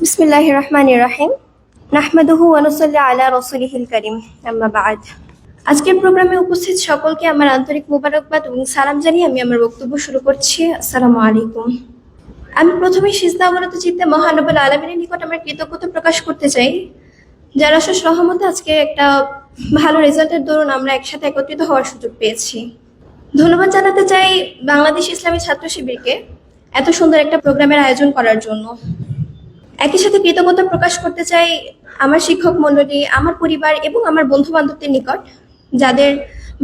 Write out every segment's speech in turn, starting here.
বিসমিল্লাহির রহমানির রহিম। নাহমাদুহু ওয়া নুসাল্লি আলা রাসূলিহিল কারীম। আম্মা বা'দ। আজকের প্রোগ্রামে উপস্থিত সকলকে আমার আন্তরিক মোবারকবাদ এবং সালাম জানিয়ে আমি আমার বক্তব্য শুরু করছি। আসসালামু আলাইকুম। আমি প্রথমে সিজদা অবনত চিত্তে মহান রব্বুল আলামিনের নিকট আমার কৃতজ্ঞতা প্রকাশ করতে চাই, যার অশেষ রহমতে আজকে একটা ভালো রেজাল্টের দরুন আমরা একসাথে একত্রিত হওয়ার সুযোগ পেয়েছি। ধন্যবাদ জানাতে চাই বাংলাদেশ ইসলামী ছাত্র শিবিরকে এত সুন্দর একটা প্রোগ্রামের আয়োজন করার জন্য। একই সাথে কৃতজ্ঞতা প্রকাশ করতে চাই আমার শিক্ষক মণ্ডলী, আমার পরিবার এবং আমার বন্ধু বান্ধবদের নিকট, যাদের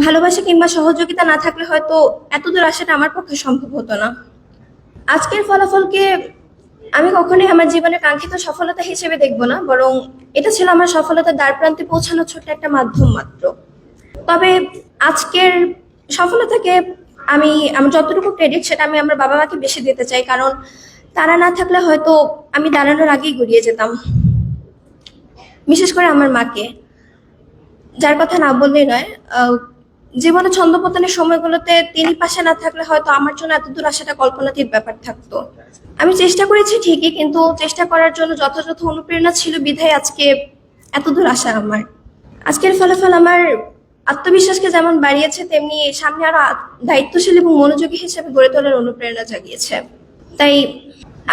ভালোবাসা কিংবা সহযোগিতা না থাকলে হয়তো এতদূর আসাটা আমার পক্ষে সম্ভব হতো না। আজকের ফলাফলকে আমি কখনোই আমার জীবনের কাঙ্ক্ষিত সফলতা হিসেবে দেখব না, বরং এটা ছিল আমার সফলতার দ্বার প্রান্তে পৌঁছানোর ছোট্ট একটা মাধ্যম মাত্র। তবে আজকের সফলতাকে আমি যতটুকু ক্রেডিট সেটা আমি আমার বাবা মাকে বেশি দিতে চাই, কারণ তারা না থাকলে হয়তো আমি দাঁড়ানোর আগেই গড়িয়ে যেতাম। বিশেষ করে আমার মাকে, যার কথা না বললেই নয়। জীবনে ছন্দপতনের সময়গুলোতে তিনি পাশে না থাকলে হয়তো আমার জন্য এতদূর আসাটা কল্পনাতীত ব্যাপার থাকতো। আমি চেষ্টা করেছি ঠিকই, কিন্তু চেষ্টা করার জন্য যথাযথ অনুপ্রেরণা ছিল বিধায় আজকে এতদূর আসা আমার। আজকের ফলাফল আমার আত্মবিশ্বাসকে যেমন বাড়িয়েছে, তেমনি সামনে আরো দায়িত্বশীল এবং মনোযোগী হিসেবে গড়ে তোলার অনুপ্রেরণা জাগিয়েছে। তাই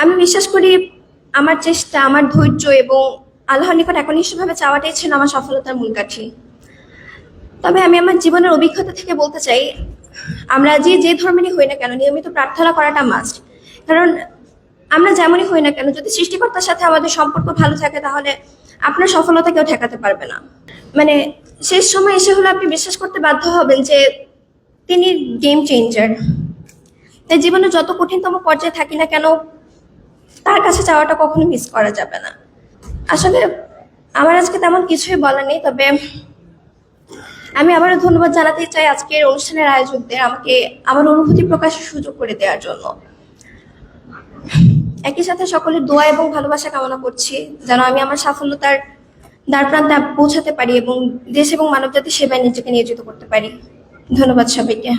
আমি বিশ্বাস করি আমার চেষ্টা, আমার ধৈর্য এবং আল্লাহর নিকট একনিষ্ঠভাবে চাওয়াটাই ছিল আমার সফলতার মূল কাঠি। তবে আমি আমার জীবনের অভিজ্ঞতা থেকে বলতে চাই, আমরা যে ধর্মেরই হই না কেন নিয়মিত প্রার্থনা করাটা মাস্ট। কারণ আমরা যেমনই হই না কেন, যদি সৃষ্টিকর্তার সাথে আমাদের সম্পর্ক ভালো থাকে তাহলে আপনার সফলতা কেউ ঠেকাতে পারবে না। মানে শেষ সময় এসে হলে আপনি বিশ্বাস করতে বাধ্য হবেন যে তিনি গেম চেঞ্জার। তাই জীবনে যত কঠিনতম পর্যায়ে থাকি না কেন, তার কাছে চাওয়াটা কখনো মিস করা যাবে না। আসলে আমার আজকে তেমন কিছুই বলার নেই, তবে আমি আবারও ধন্যবাদ জানাতে চাই আজকের অনুষ্ঠানের আয়োজকদের আমাকে আমার অনুভূতি প্রকাশের সুযোগ করে দেওয়ার জন্য। একই সাথে সকলের দোয়া এবং ভালোবাসা কামনা করছি যেন আমি আমার সফলতার দ্বার প্রান্তে পৌঁছাতে পারি এবং দেশ এবং মানবজাতির সেবায় নিজেকে নিয়োজিত করতে পারি। ধন্যবাদ সবাইকে।